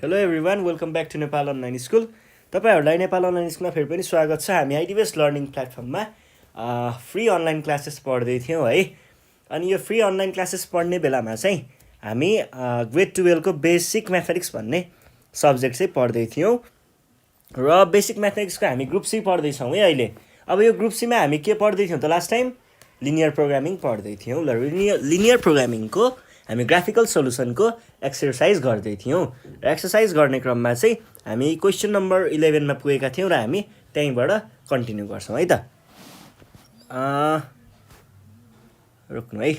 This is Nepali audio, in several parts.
Hello everyone, welcome back to Nepal online school. तपाईँहरूलाई नेपाल अनलाइन स्कुलमा फेरि पनि स्वागत छ। हामी आइडिबेस लर्निङ प्लेटफर्ममा फ्री अनलाइन क्लासेस पढ्दै थियौँ है। अनि यो फ्री अनलाइन क्लासेस पढ्ने बेलामा चाहिँ हामी ग्रेड 12को बेसिक म्याथमेटिक्स भन्ने सब्जेक्ट चाहिँ पढ्दै थियौँ र बेसिक म्याथमेटिक्सको हामी ग्रुप सी पढ्दैछौँ है अहिले। अब यो ग्रुप सीमा हामी के पढ्दै थियौँ त लास्ट टाइम? लिनियर प्रोग्रामिङ पढ्दै थियौँ। ल लिनियर प्रोग्रामिङको हामी ग्राफिकल सोल्युसनको एक्सर्साइज गर्दै थियौँ र एक्सर्साइज गर्ने क्रममा चाहिँ हामी क्वेसन नम्बर 11 मा पुगेका थियौँ र हामी त्यहीँबाट कन्टिन्यू गर्छौँ है त। रोक्नु है।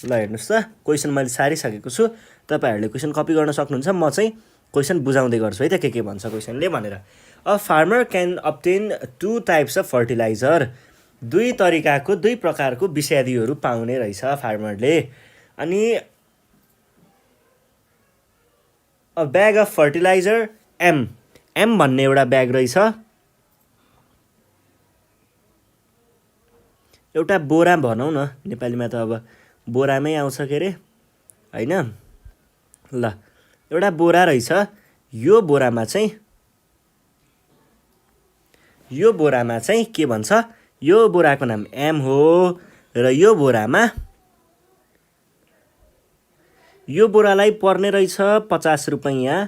ल हेर्नुहोस् त, क्वेसन मैले सारिसकेको छु। तपाईँहरूले क्वेसन कपी गर्न सक्नुहुन्छ। म चाहिँ क्वेसन बुझाउँदै गर्छु है त के भन्छ क्वेसनले भनेर। A farmer can obtain 2 types of fertilizer. दुई प्रकारको विषादीहरू पाउने रहेछ फार्मरले। अनि a bag of fertilizer M भन्ने एउटा ब्याग रहेछ, एउटा बोरा भनौँ न, नेपालीमा त अब बोरामै आउँछ के अरे होइन। ल एउटा बोरा रहेछ। यो बोरामा चाहिँ के भन्छ? यो बोराको नाम एम हो र यो बोरालाई पर्ने रहेछ 50 रुपैयाँ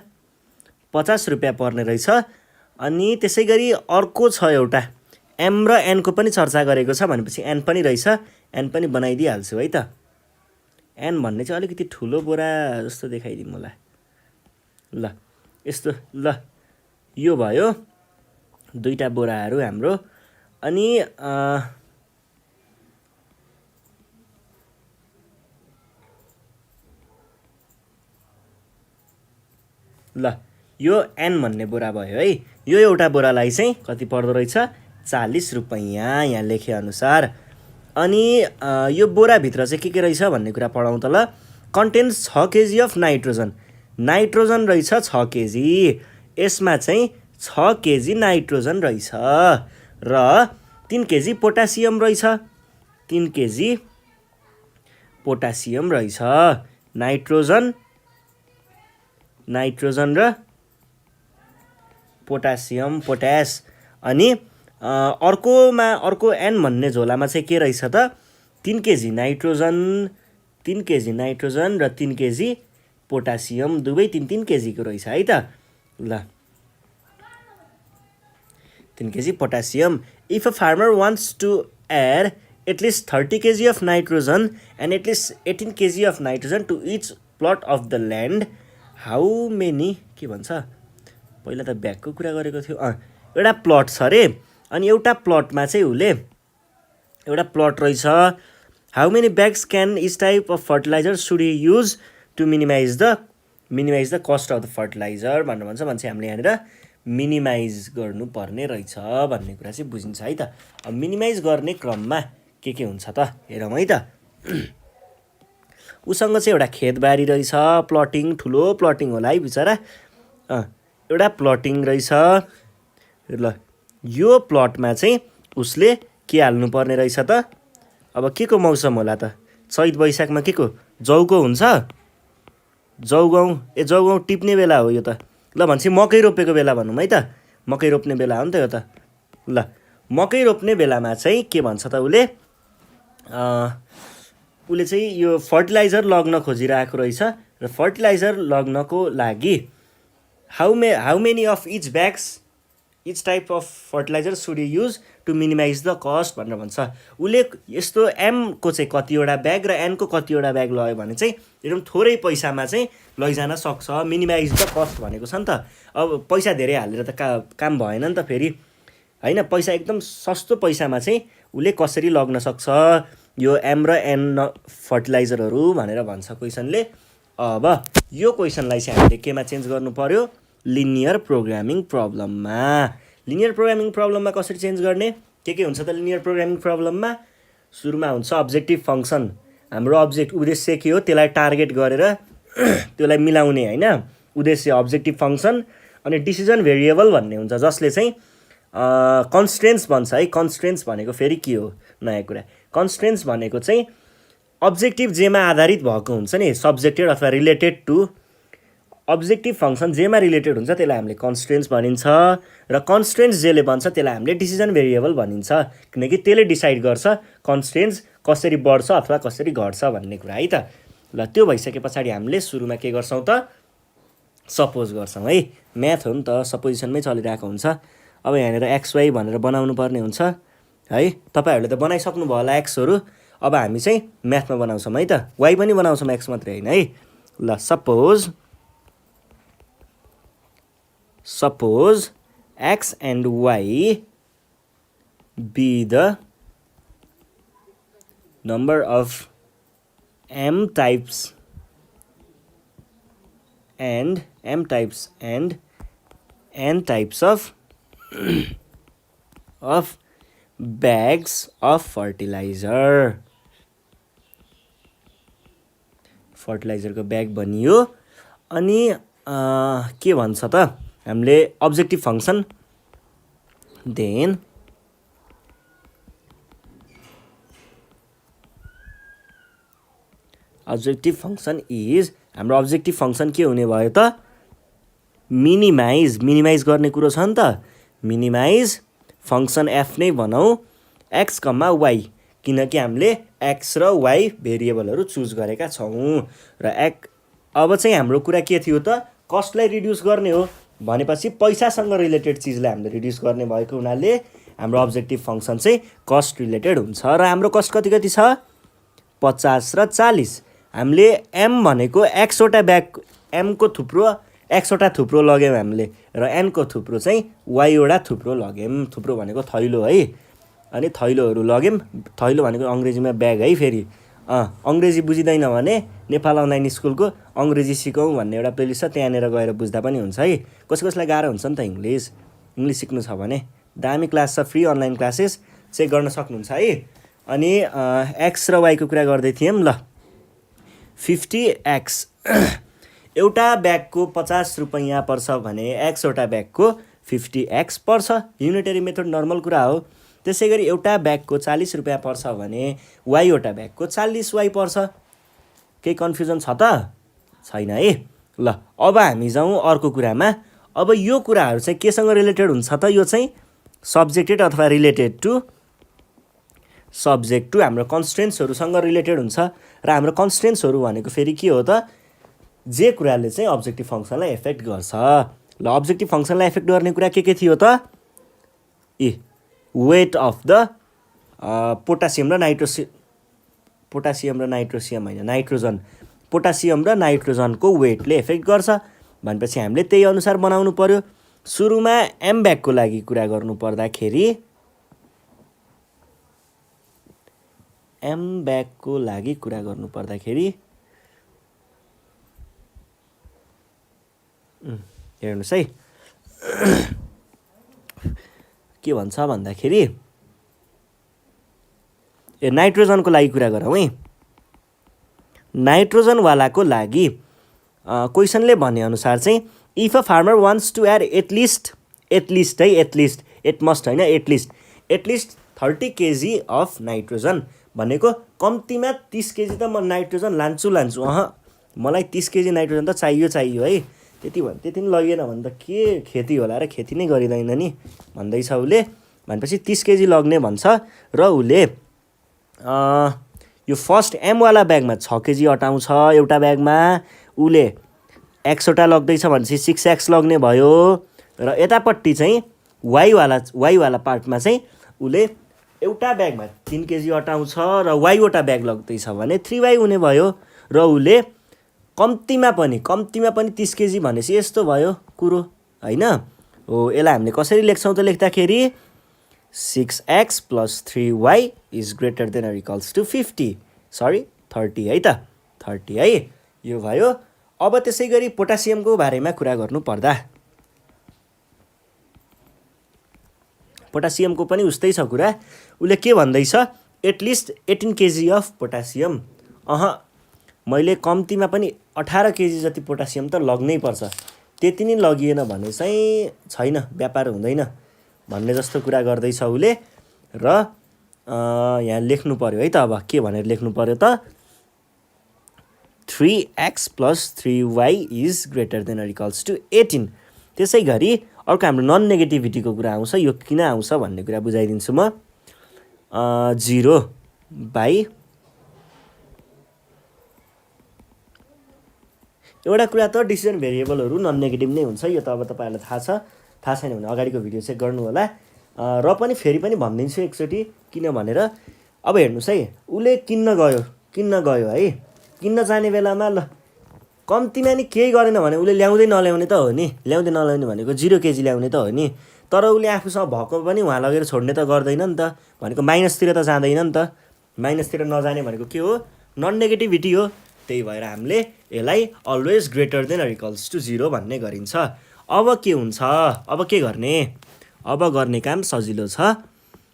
पर्ने रहेछ। अनि त्यसै गरी अर्को छ एउटा एम र एनको पनि चर्चा गरेको छ भनेपछि एन पनि रहेछ। एन पनि बनाइदिइहाल्छु है त। एन भन्ने चाहिँ अलिकति ठुलो बोरा जस्तो देखाइदिउँ मलाई। ल यस्तो, ल यो भयो दुईटा बोराहरू हाम्रो। अनि ल यो एन भन्ने बोरा भयो है। यो एउटा बोरालाई चाहिँ कति पर्दो रहेछ? 40 रुपैयाँ यहाँ लेखे अनुसार। अनि यो बोराभित्र चाहिँ के रहेछ भन्ने कुरा पढाउँ त ल। कन्टेन्स 6 केजी अफ नाइट्रोजन रहेछ 6 केजी। यसमा चाहिँ 6 केजी नाइट्रोजन रहेछ र 3 केजी पोटासियम रहेछ। 3 केजी पोटासियम रहेछ। नाइट्रोजन र पोटासियम, पोट्यास। अनि अर्को एन भन्ने झोलामा चाहिँ के रहेछ त? 3 केजी नाइट्रोजन र 3 केजी पोटासियम, दुवै 3 केजीको रहेछ है त। ल 3 kg potassium. If a farmer wants to add at least 30 kg of nitrogen and at least 18 kg of nitrogen to each plot of the land, how many के भन्छ? पहिला त ब्यागको कुरा गरेको थियो। एउटा प्लट छ अरे। अनि एउटा प्लटमा चाहिँ एउटा प्लट रहेछ। How many bags can each type of fertilizer should you use to minimize the cost of the fertilizer भनेर भन्छ। मान्छे हामीले यहाँनिर मिनिमाइज गर्नुपर्ने रहेछ भन्ने कुरा चाहिँ बुझिन्छ है त। अब मिनिमाइज गर्ने क्रममा के हुन्छ त हेरौँ है त। उसँग चाहिँ एउटा खेतबारी रहेछ, प्लटिङ, ठुलो प्लटिङ होला है बिचरा। एउटा प्लटिङ रहेछ। ल यो प्लटमा चाहिँ उसले के हाल्नुपर्ने रहेछ त? अब के को मौसम होला त? चैत वैशाखमा के को जौको हुन्छ? जौगौँ टिप्ने बेला हो यो त। ल भन्छ मकै रोपेको बेला भनौँ है त। मकै रोप्ने बेला हो नि त यो त। ल मकै रोप्ने बेलामा चाहिँ के भन्छ त उसले चाहिँ यो फर्टिलाइजर लग्न खोजिरहेको रहेछ र फर्टिलाइजर लग्नको लागि how many of each type of fertilizer should you use to minimize the cost भनेर भन्छ। उसले यस्तो एमको चाहिँ कतिवटा ब्याग र एनको कतिवटा ब्याग लग्यो भने चाहिँ एकदम थोरै पैसामा चाहिँ लैजान सक्छ। मिनिमाइज द कस्ट भनेको छ नि त। अब पैसा धेरै हालेर त काम भएन नि त फेरि होइन। पैसा एकदम सस्तो पैसामा चाहिँ उसले कसरी लग्न सक्छ यो एम र एन फर्टिलाइजरहरू भनेर भन्छ क्वेसनले। अब यो क्वेसनलाई चाहिँ हामीले केमा चेन्ज गर्नु पर्यो? लिनियर प्रोग्रामिङ प्रब्लममा कसरी चेन्ज गर्ने? के हुन्छ त लिनियर प्रोग्रामिङ प्रब्लममा? सुरुमा हुन्छ अब्जेक्टिभ फङ्सन। हाम्रो उद्देश्य के हो? त्यसलाई टार्गेट गरेर त्यसलाई मिलाउने होइन, उद्देश्य अब्जेक्टिभ फङ्सन। अनि डिसिजन भेरिएबल भन्ने हुन्छ जसले चाहिँ कन्स्ट्रेन्ट्स भन्छ है। कन्स्ट्रेन्ट्स भनेको फेरि के हो? नयाँ कुरा। कन्स्ट्रेन्ट्स भनेको चाहिँ अब्जेक्टिभ जेमा आधारित भएको हुन्छ नि, सब्जेक्टेड अथवा रिलेटेड टु अब्जेक्टिभ फङ्सन जेमा रिलेटेड हुन्छ त्यसलाई हामीले कन्स्ट्रेन्ट्स भनिन्छ र कन्स्ट्रेन्ट्स जेले बन्छ त्यसलाई हामीले डिसिजन भेरिएबल भनिन्छ किनकि त्यसले डिसाइड गर्छ कन्स्ट्रेन्ट्स कसरी बढ्छ अथवा कसरी घट्छ भन्ने कुरा है त। ल त्यो भइसके पछाडि हामीले सुरुमा के गर्छौँ त सपोज गर्छौँ है। म्याथ हो नि त सपोजिसनमै चलिरहेको हुन्छ। अब यहाँनिर XY भनेर बनाउनु पर्ने हुन्छ है। तपाईँहरूले त बनाइसक्नु भयो होला एक्सहरू। अब हामी चाहिँ म्याथमा बनाउँछौँ है त। Y पनि बनाउँछौँ एक्स मात्रै होइन है। ल suppose X and Y be the number of M types and N types of of bags of fertilizer. फर्टिलाइजरको ब्याग बनियो। अनि के भन्छ त हामीले objective function then objective function is हाम्रो अब्जेक्टिभ फङ्सन के हुने भयो त मिनिमाइज गर्ने कुरो छ नि त। मिनिमाइज फङ्सन एफ नै भनौँ एक्स कम्मा वाई किनकि हामीले एक्स र वाई भेरिएबलहरू चुज गरेका छौँ। र अब चाहिँ हाम्रो कुरा के थियो त कस्टलाई रिड्युस गर्ने हो भनेपछि पैसासँग रिलेटेड चिजलाई हामीले रिड्युस गर्ने भएको हुनाले हाम्रो अब्जेक्टिभ फङ्सन चाहिँ कस्ट रिलेटेड हुन्छ। र हाम्रो कस्ट कति कति छ 50 र 40। हामीले एम भनेको एक्सवटा ब्याग एमको थुप्रो एक्सवटा थुप्रो लग्यौँ हामीले र एनको थुप्रो चाहिँ वाईवटा थुप्रो लग्यौँ। थुप्रो भनेको थैलो है। अनि थैलोहरू लग्यौँ। थैलो भनेको अङ्ग्रेजीमा ब्याग है। फेरि अङ्ग्रेजी बुझिँदैन भने नेपाल अनलाइन स्कुलको अङ्ग्रेजी सिकौँ भन्ने एउटा प्लेलिस्ट छ त्यहाँनिर गएर बुझ्दा पनि हुन्छ है। कसैलाई गाह्रो हुन्छ नि त इङ्ग्लिस सिक्नु छ भने दामी क्लास छ फ्री अनलाइन क्लासेस चेक गर्न सक्नुहुन्छ है। अनि एक्स र वाईको कुरा गर्दै थियौँ। ल 50x एउटा ब्यागको 50 रुपैयाँ पर्छ भने एक्सवटा ब्यागको 50x पर्छ। युनिटरी मेथड नर्मल कुरा हो। त्यसै गरी एउटा ब्यागको 40 रुपियाँ पर्छ भने वाईवटा ब्यागको 40y पर्छ। केही कन्फ्युजन छ त छैन है। ल अब हामी जाउँ अर्को कुरामा। अब यो कुराहरू चाहिँ केसँग रिलेटेड हुन्छ त यो चाहिँ सब्जेक्टेड अथवा रिलेटेड टु सब्जेक्ट टु हाम्रो कन्स्ट्रेन्ट्सहरूसँग रिलेटेड हुन्छ। र हाम्रो कन्स्ट्रेन्ट्सहरू भनेको फेरि के हो त जे कुराले चाहिँ अब्जेक्टिभ फङ्सनलाई एफेक्ट गर्छ। ल अब्जेक्टिभ फङ्सनलाई एफेक्ट गर्ने कुरा के थियो त वेट अफ द पोटासियम र नाइट्रोजनको वेटले एफेक्ट गर्छ भनेपछि हामीले त्यही अनुसार बनाउनु पर्यो। सुरुमा एम ब्यागको लागि कुरा गर्नु पर्दाखेरि हेर्नुहोस् है के भन्छ भन्दाखेरि नाइट्रोजनको लागि कुरा गरौँ है। नाइट्रोजनवालाको लागि क्वेसनले भनेअनुसार चाहिँ if a farmer wants to add at least at least 30 kg of nitrogen भनेको कम्तीमा 30 kg त म नाइट्रोजन लान्छु मलाई 30 kg नाइट्रोजन त चाहियो है। त्यति पनि लगेन भने त के खेती होला र खेती नै गरिँदैन नि भन्दैछ उसले। भनेपछि 30 kg लग्ने भन्छ र उसले यो फर्स्ट एमवाला ब्यागमा 6 kg अटाउँछ। एउटा ब्यागमा उसले एक्सवटा लग्दैछ भनेपछि 6x लग्ने भयो। र यतापट्टि चाहिँ वाईवाला पार्टमा चाहिँ उसले एउटा ब्यागमा 3 kg अटाउँछ र वाईवटा ब्याग लग्दैछ भने 3y हुने भयो। र उसले कम्तीमा पनि 30 kg भनेपछि यस्तो भयो कुरो होइन हो। यसलाई हामीले कसरी लेख्छौँ त लेख्दाखेरि 6x + 3y is greater than or equals to 30 है त 30 है यो भयो। अब त्यसै गरी पोटासियमको बारेमा कुरा गर्नु पर्दा पोटासियमको पनि उस्तै छ कुरा। उसले के भन्दैछ एटलिस्ट 18 kg अफ पोटासियम। मैले कम्तीमा पनि 18 kg जति पोटासियम त लग्नै पर्छ। त्यति नै लगिएन भने चाहिँ छैन व्यापार हुँदैन भन्ने जस्तो कुरा गर्दैछ उसले। र यहाँ लेख्नु पर्यो है त अब के भनेर लेख्नु पर्यो त 3x + 3y is greater than or equals to 18। त्यसै गरी अर्को हाम्रो नन नेगेटिभिटीको कुरा आउँछ। यो किन आउँछ भन्ने कुरा बुझाइदिन्छु म। 0 बाई एउटा कुरा त डिसिजन भेरिएबलहरू नन नेगेटिभ नै हुन्छ। यो त अब तपाईँहरूलाई थाहा छ, थाहा छैन भने अगाडिको भिडियो चेक गर्नु होला। र पनि फेरि पनि भनिदिन्छु एकचोटि किन भनेर। अब हेर्नुहोस् है, उसले किन्न गयो है, किन्न जाने बेलामा ल कम्तीमा नि केही गरेन भने उसले ल्याउँदै नल्याउने त हो नि, ल्याउँदै नल्याउने भनेको 0 केजी ल्याउने त हो नि। तर उसले आफूसँग भएको पनि उहाँ लगेर छोड्ने त गर्दैन नि त, भनेको माइनसतिर त जाँदैन नि त। माइनसतिर नजाने भनेको के हो, नन नेगेटिभिटी हो। त्यही भएर हामीले यसलाई always greater than or equals to 0 भन्ने गरिन्छ। अब के हुन्छ, अब के गर्ने, अब गर्ने काम सजिलो छ।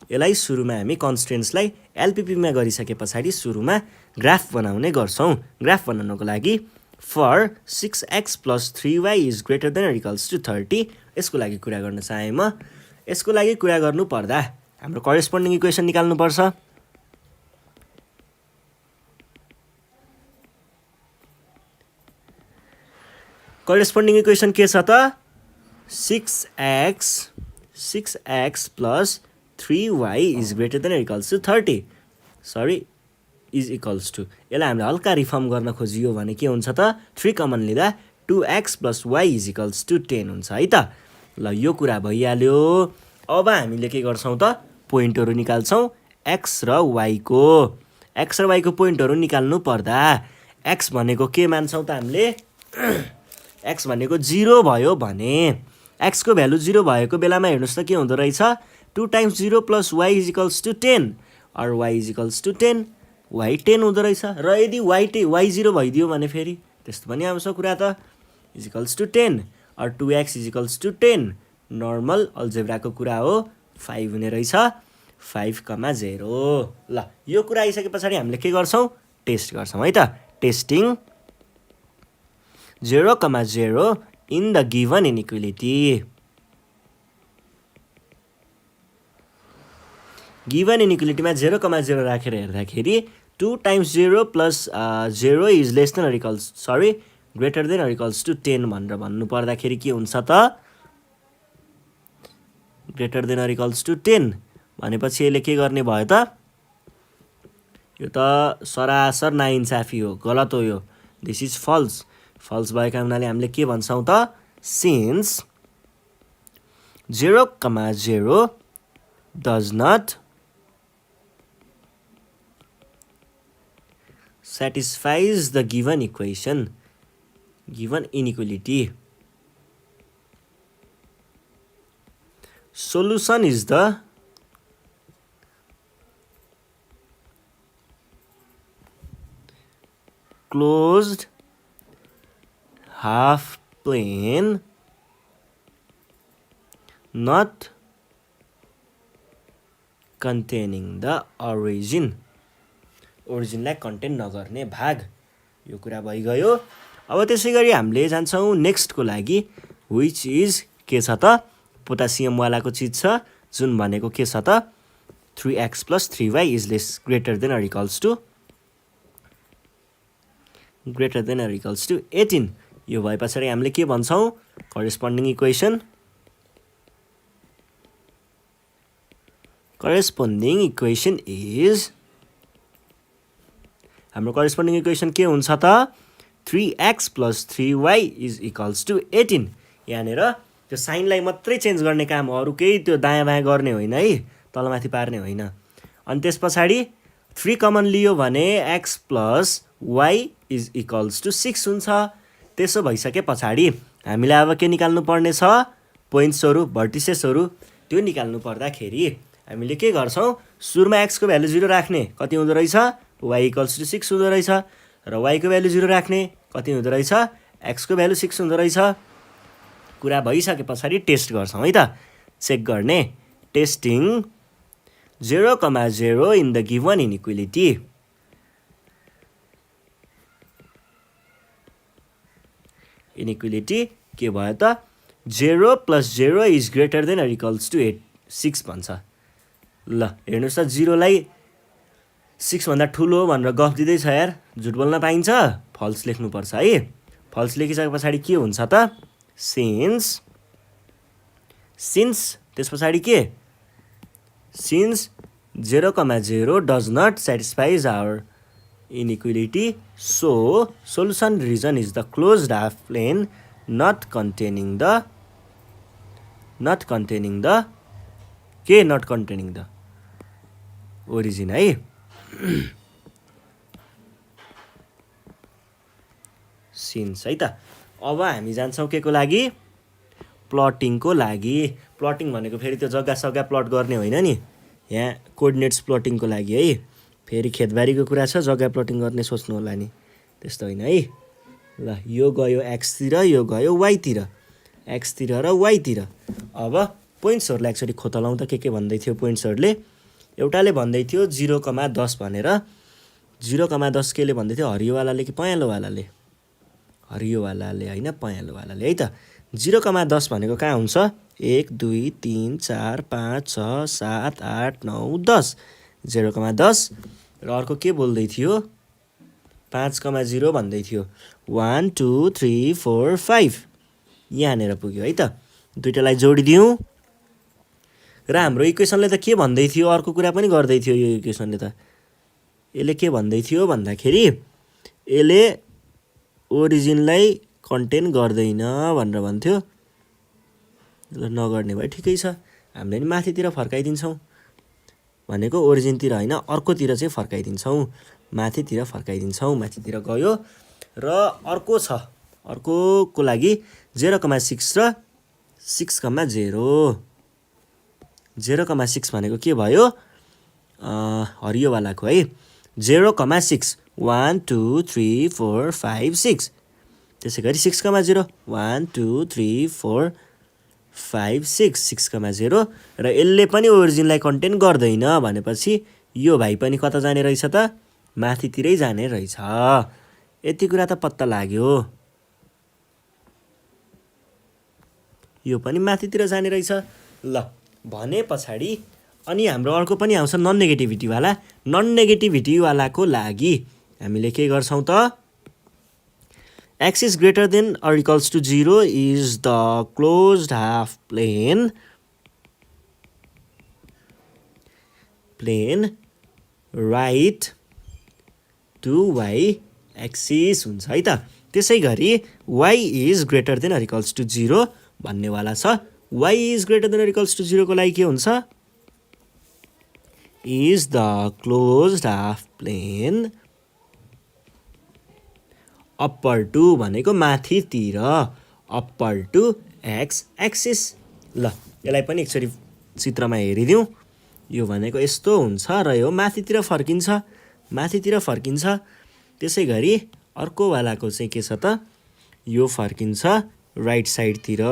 यसलाई सुरुमा हामी कन्स्टेन्ट्सलाई एलपिपीमा गरिसके पछाडि सुरुमा ग्राफ बनाउने गर्छौँ। ग्राफ बनाउनको लागि for 6x + 3y is greater than or equals to 30 यसको लागि कुरा गर्न चाहेँ म। यसको लागि कुरा गर्नु पर्दा हाम्रो करेस्पोन्डिङ इक्वेसन निकाल्नुपर्छ। करेस्पोन्डिङ इक्वेसन के छ त, 6x + 3y is greater than or equals to 30 is equals to, यसलाई हामीले हल्का रिफर्म गर्न खोजियो भने के हुन्छ त, 3 कमन लिँदा 2x + y is equals to 10 हुन्छ है त। ल यो कुरा भइहाल्यो। अब हामीले के गर्छौँ त, पोइन्टहरू निकाल्छौँ x र y को। x र y को पोइन्टहरू निकाल्नु पर्दा x भनेको के मान्छौँ त हामीले, x भनेको 0 भयो भने x को भ्यालु 0 भएको बेलामा हेर्नुहोस् त के हुँदो रहेछ, 2 × 0 + y इज इक्वल्स टु 10 और y is equals to 10, y 10 हुँदो रहेछ। र यदि y 0 भइदियो भने फेरि त्यस्तो पनि आउँछ कुरा त, इज इक्वल्स टु 10 और 2x is equals to 10। Normal अल्जेब्राको कुरा हो, 5 हुने रहेछ, 5,0। ल यो कुरा आइसके पछाडि हामीले के गर्छौँ, टेस्ट गर्छौँ है त। Testing 0,0 in the given inequality. Given इनइक्वालिटीमा 0,0 राखेर हेर्दाखेरि 2 × 0 + 0 is less than or equals greater than or equals to 10 भनेर भन्नु पर्दाखेरि के हुन्छ त, greater than or equals to 10 भनेपछि यसले के गर्ने भयो त, यो त सरासर नाइन्साफी हो, गलत हो यो, दिस इज फल्स। फल्स भएका हुनाले हामीले के भन्छौँ त, since 0,0 does not satisfies the given equation, given inequality. Solution is the closed half plane not containing the origin. ओरिजिनलाई कन्टेन्ट नगर्ने भाग, यो कुरा भइगयो। अब त्यसै गरी हामीले जान्छौँ नेक्स्टको लागि, विच इज के छ त, पोटासियमवालाको चिज छ जुन भनेको के छ त, 3x + 3y is greater than or equals to 18। यो भए पछाडि हामीले के भन्छौँ, करेस्पोन्डिङ इक्वेसन इज, हाम्रो करेस्पोन्डिङ इक्वेसन के हुन्छ त, 3x + 3y is equals to 18। यहाँनिर त्यो साइनलाई मात्रै चेन्ज गर्ने काम हो, अरू केही त्यो दायाँ बायाँ गर्ने होइन है, तलमाथि पार्ने होइन। अनि त्यस पछाडि 3 कमन लियो भने x + y is equals to 6 हुन्छ। त्यसो भइसके पछाडि हामीलाई अब के निकाल्नु पर्ने छ, पोइन्ट्सहरू, भर्टिसेसहरू, त्यो निकाल्नु पर्दाखेरि हामीले के गर्छौँ, सुरुमा x को भ्यालु 0 राख्ने, कति हुँदो रहेछ, y इक्वल्स टु 6 हुँदो रहेछ, र y को भ्यालु 0 राख्ने, कति हुँदो रहेछ, x को भ्यालु 6 हुँदो रहेछ। कुरा भइसके पछाडि टेस्ट गर्छौँ है त, चेक गर्ने। Testing 0,0 in the given inequality. Inequality के भयो त, 0 + 0 is greater than or equals to 6 भन्छ। ल हेर्नुहोस् त, 0लाई 6 भन्दा ठुलो भनेर गफ दिँदैछ यार, झुट बोल्न पाइन्छ, फल्स लेख्नुपर्छ है। फल्स लेखिसके पछाडि के हुन्छ त सिन्स त्यस पछाडि के since 0,0 does not satisfies our inequality, so solution region is the closed half plane not containing the origin है। सिन्स है त। अब हामी जान्छौँ के को लागि प्लटिङको लागि। प्लटिङ भनेको फेरि त्यो जग्गा सग्गा प्लट गर्ने होइन नि, यहाँ कोअर्डिनेट्स प्लटिङको लागि है। फेरि खेतबारीको कुरा छ, जग्गा प्लटिङ गर्ने सोच्नु होला नि, त्यस्तो होइन है। ल यो गयो एक्सतिर, यो गयो वाइतिर, एक्सतिर र वाइतिर। अब पोइन्ट्सहरूलाई एकचोटि खोतलाउँ त के भन्दै थियो पोइन्ट्सहरूले। एउटाले भन्दै थियो 0,10 भनेर। 0,10 केले भन्दै थियो हरियोवालाले कि पँयालोवालाले? हरियोवालाले होइन, पँयालोवालाले है त। 0,10 भनेको कहाँ हुन्छ? 1 2 3 4 5 6 7 8 9 10। 0,10 र अर्को के बोल्दै थियो? 5,0 भन्दै थियो। 1 2 3 4 5 यहाँनिर पुग्यो है त। दुइटालाई जोडिदिउँ र हाम्रो इक्वेसनले त के भन्दै थियो? अर्को कुरा पनि गर्दै थियो यो इक्वेसनले त। यसले के भन्दै थियो भन्दाखेरि यसले ओरिजिनलाई कन्टेन गर्दैन भनेर भन्थ्यो। ल नगर्ने भए ठिकै छ, हामीले नि माथितिर फर्काइदिन्छौँ। भनेको ओरिजिनतिर होइन, अर्कोतिर चाहिँ फर्काइदिन्छौँ, माथितिर फर्काइदिन्छौँ। माथितिर गयो र अर्को छ, अर्कोको लागि 0,6 र 6,0। 0,6 भनेको के भयो? हरियोवालाको है। 0,6 1 2 3 4 5 6। त्यसै गरी 6,0 1 2 3 4 5 6 6,0 र यसले पनि ओरिजिनलाई कन्टेन गर्दैन भनेपछि यो भाइ पनि कता जाने रहेछ त? माथितिरै जाने रहेछ। यति कुरा त पत्ता लाग्यो। यो पनि माथितिर जाने रहेछ। ल भने पछाडि अनि हाम्रो अर्को पनि आउँछ नन नेगेटिभिटीवाला। नन नेगेटिभिटीवालाको लागि हामीले के गर्छौँ त? x is greater than or equals to 0 is the closed half plane right to y axis हुन्छ है त। त्यसै गरी y is greater than or equals to 0 भन्नेवाला छ। y is greater than or equals to 0 को लागि के हुन्छ? is the closed half plane upper to भनेको माथितिर, अप्पर टु एक्स एक्सिस। ल यसलाई पनि एकचोटि चित्रमा हेरिदिउँ। यो भनेको यस्तो हुन्छ र यो माथितिर फर्किन्छ, माथितिर फर्किन्छ। त्यसै गरी अर्कोवालाको चाहिँ के छ त? यो फर्किन्छ राइट साइडतिर।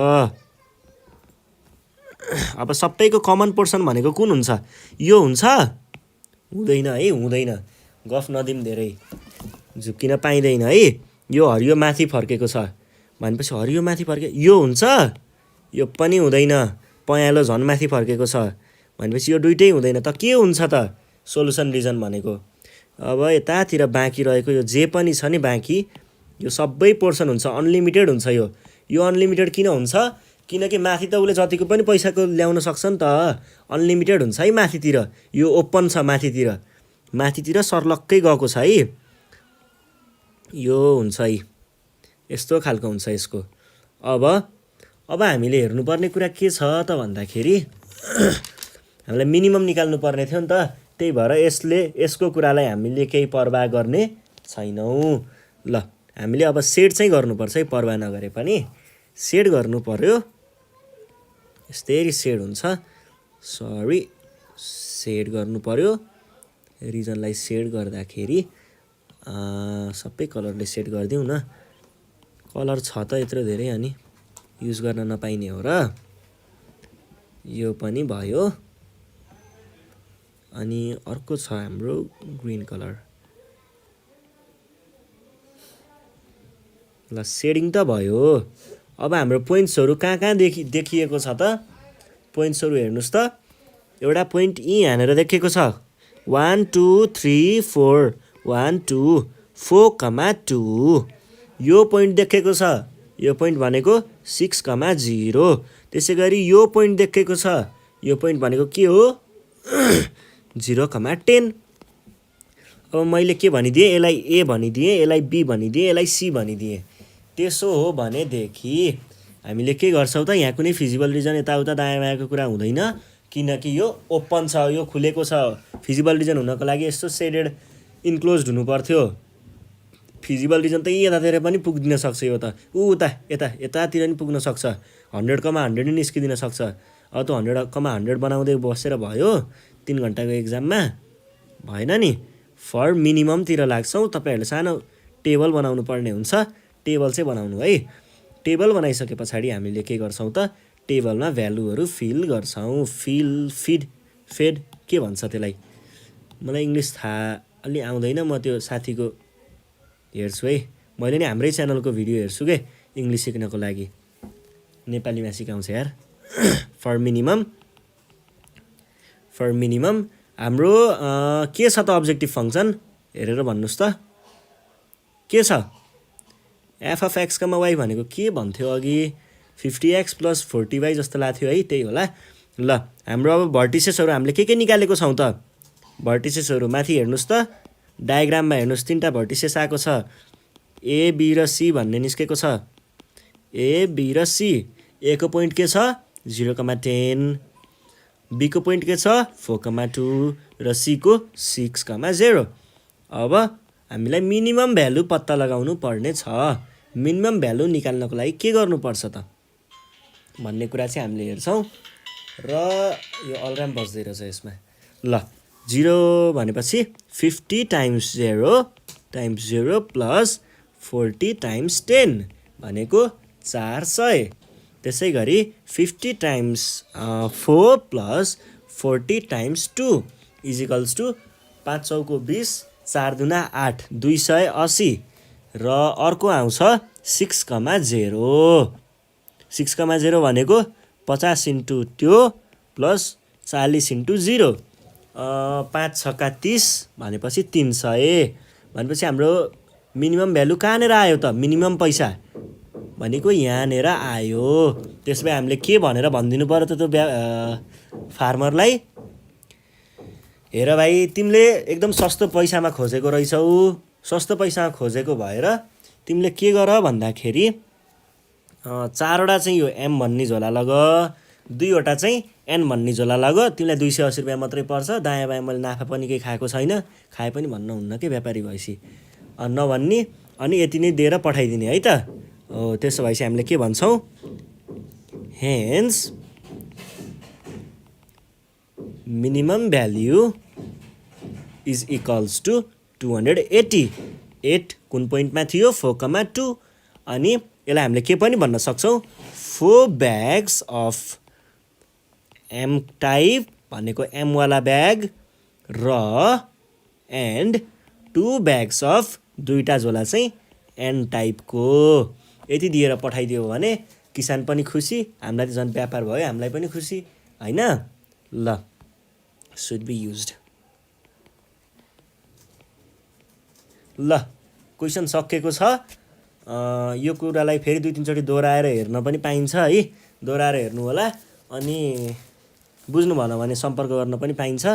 अब सबैको कमन पोर्सन भनेको कुन हुन्छ? यो हुन्छ? हुँदैन है, हुँदैन। गफ नदिउँ धेरै, झुक्किन पाइँदैन है। यो हरियो माथि फर्केको छ भनेपछि हरियो माथि फर्के यो हुन्छ? यो पनि हुँदैन। पँयालो झन् माथि फर्केको छ भनेपछि यो दुइटै हुँदैन त। के हुन्छ त सोलुसन रिजन भनेको? अब यतातिर बाँकी रहेको यो जे पनि छ नि बाँकी, यो सबै पोर्सन हुन्छ, अनलिमिटेड हुन्छ। यो अनलिमिटेड किन हुन्छ? किनकि माथि त उसले जतिको पनि पैसाको ल्याउन सक्छ नि त। अनलिमिटेड हुन्छ है माथितिर। यो ओपन छ माथितिर, माथितिर सर्लक्कै गएको छ है। यो हुन्छ है, यस्तो खालको हुन्छ यसको। अब हामीले हेर्नुपर्ने कुरा के छ त भन्दाखेरि हामीलाई मिनिमम निकाल्नु पर्ने थियो नि त। त्यही भएर यसको कुरालाई हामीले केही पर्वाह गर्ने छैनौँ। ल हामीले अब सेड चाहिँ गर्नुपर्छ है, पर्वाह नगरे पनि सेड गर्नु पर्यो। यस्तै सेड हुन्छ, सरी सेड गर्नु पर्यो। रिजनलाई सेड गर्दाखेरि सबै कलरले सेट गरिदिउँ न। कलर छ त यत्रो धेरै, अनि युज गर्न नपाइने हो र। यो पनि भयो। अनि अर्को छ हाम्रो ग्रीन कलर। ल सेडिङ त भयो। अब हाम्रो पोइन्ट्सहरू कहाँ देखिएको छ त? पोइन्ट्सहरू हेर्नुहोस् त। एउटा पोइन्ट यहाँनिर देखिएको छ, 1 2 3 4 1 2 4,2 यो पोइन्ट देखेको छ, यो पोइन्ट भनेको 6,0 त्यसै गरी यो पोइन्ट देखेको छ, यो पोइन्ट भनेको के हो 0,10 अब मैले के भनिदिएँ यसलाई ए भनिदिएँ, यसलाई बी भनिदिएँ, यसलाई सी भनिदिएँ त्यसो हो भनेदेखि हामीले के गर्छौँ त यहाँ कुनै फिजिबल रिजन यताउता दायाँ बायाँको कुरा हुँदैन किनकि यो ओपन छ, यो खुलेको छ। फिजिबल रिजन हुनको लागि यस्तो सेडेड इन्क्लोज्ड हुनु पर्थ्यो। फिजिबल रिजन त यतातिर पनि पुग्दिन सक्छ, यो त उता यतातिर पनि पुग्न सक्छ, 100,100 नि निस्किदिन सक्छ। अब त 100,100 बनाउँदै बसेर भयो 3 घन्टाको एक्जाममा भएन नि। फर मिनिममतिर लाग्छौँ, तपाईँहरूले सानो टेबल बनाउनु पर्ने हुन्छ, टेबल चाहिँ बनाउनु है। टेबल बनाइसके पछाडि हामीले के गर्छौँ त टेबलमा भ्यालुहरू फिल गर्छौँ। फेड के भन्छ त्यसलाई, मलाई इङ्ग्लिस थाहा अलि आउँदैन, म त्यो साथीको हेर्छु है, मैले नि हाम्रै च्यानलको भिडियो हेर्छु के इङ्ग्लिस सिक्नको लागि, नेपालीमा सिकाउँछ यार। फर मिनिमम हाम्रो के छ त अब्जेक्टिभ फङ्सन हेरेर भन्नुहोस् त के छ। F of X comma Y भनेको के भन्थ्यो अघि 50x + 40y जस्तो लाग्थ्यो है, त्यही होला। ल हाम्रो अब भर्टिसेसहरू हामीले के निकालेको छौँ त, भर्टिसेसहरू माथि हेर्नुहोस् त डायग्राममा हेर्नुहोस्, 3टा भर्टिसेस आएको छ, ए बी र सी भन्ने निस्केको छ। ए बी र सी, ए को पोइन्ट के छ 0,10, बी को पोइन्ट के छ 4,2 र सी को 6,0। अब हामीलाई मिनिमम भ्यालु पत्ता लगाउनु पर्ने छ। मिनिमम भ्यालु निकाल्नको लागि के गर्नुपर्छ त भन्ने कुरा चाहिँ हामीले हेर्छौँ र यो अल्राम बज्दै रहेछ यसमा। ल 0 भनेपछि 50 × 0 + 40 × 10 भनेको 400। त्यसै गरी 50 × 4 + 40 × 2 = 5 चौको 20, 4 दुना 8, 280 र अर्को आउँछ 6,0। 6,0 भनेको 50 × त्यो प्लस 40 × 0, 5 छक्का 30 भनेपछि 300 भनेपछि हाम्रो मिनिमम भ्यालु कहाँनिर आयो त, मिनिमम पैसा भनेको यहाँनिर आयो। त्यस भए हामीले के भनेर भनिदिनु पर्यो त त्यो फार्मरलाई, हेर भाइ तिमीले एकदम सस्तो पैसामा खोजेको रहेछौ, सस्तो पैसामा खोजेको भएर तिमीले के गर भन्दाखेरि 4वटा चाहिँ यो एम भन्ने झोला लग, 2वटा चाहिँ एन भन्ने झोला लग, तिमीलाई 280 रुपियाँ मात्रै पर्छ। दायाँ बायाँ मैले नाफा पनि केही खाएको छैन, खाए पनि भन्नुहुन्न कि व्यापारी भएपछि नभन्ने, अनि यति नै दिएर पठाइदिने है त। त्यसो भएपछि हामीले के भन्छौँ, हेन्स मिनिमम भ्याल्यु = 280। 8 कुन पोइन्टमा थियो 4,2, अनि यसलाई हामीले के पनि भन्न सक्छौँ 4 ब्याग्स अफ एम टाइप भनेको एमवाला ब्याग र एन्ड 2 ब्याग्स अफ 2टा झोला चाहिँ एन टाइपको। यति दिएर पठाइदियो भने किसान पनि खुसी, हामीलाई त झन् व्यापार भयो, हामीलाई पनि खुसी होइन। ल सुड बी युज्ड। ल क्वेसन सकिएको छ। यो कुरालाई फेरि 2-3 चोटि दोहोऱ्याएर हेर्न पनि पाइन्छ है, दोहोऱ्याएर हेर्नु होला। अनि बुझ्नु भएन भने सम्पर्क गर्न पनि पाइन्छ।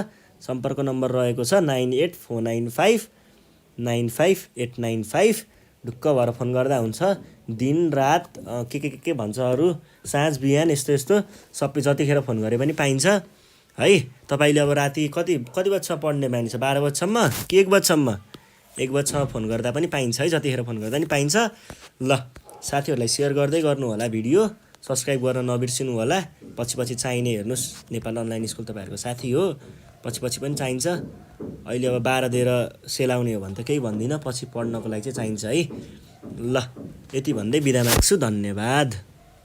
सम्पर्क नम्बर रहेको छ 9849595895। ढुक्क भएर फोन गर्दा हुन्छ। दिन रात के भन्छ अरू, साँझ बिहान यस्तो सबै जतिखेर फोन गरे पनि पाइन्छ है। तपाईँले अब राति कति बजीसम्म पढ्ने बानी छ, 12 बजीसम्म कि 1 बजीसम्म? 1 बजीसम्म फोन गर्दा पनि पाइन्छ है, जतिखेर फोन गर्दा पनि पाइन्छ। ल साथीहरूलाई सेयर गर्दै गर्नु होला, भिडियो सब्सक्राइब गर्न नबिर्सिनु होला। पछि चाहिने हेर्नुहोस्, नेपाल अनलाइन स्कुल तपाईँहरूको साथी हो, पछि पनि चाहिन्छ। अहिले अब 12 दिएर सेलाउने हो भने त केही भन्दिनँ, पछि पढ्नको लागि चाहिँ चाहिन्छ है। ल यति भन्दै बिदा माग्छु, धन्यवाद।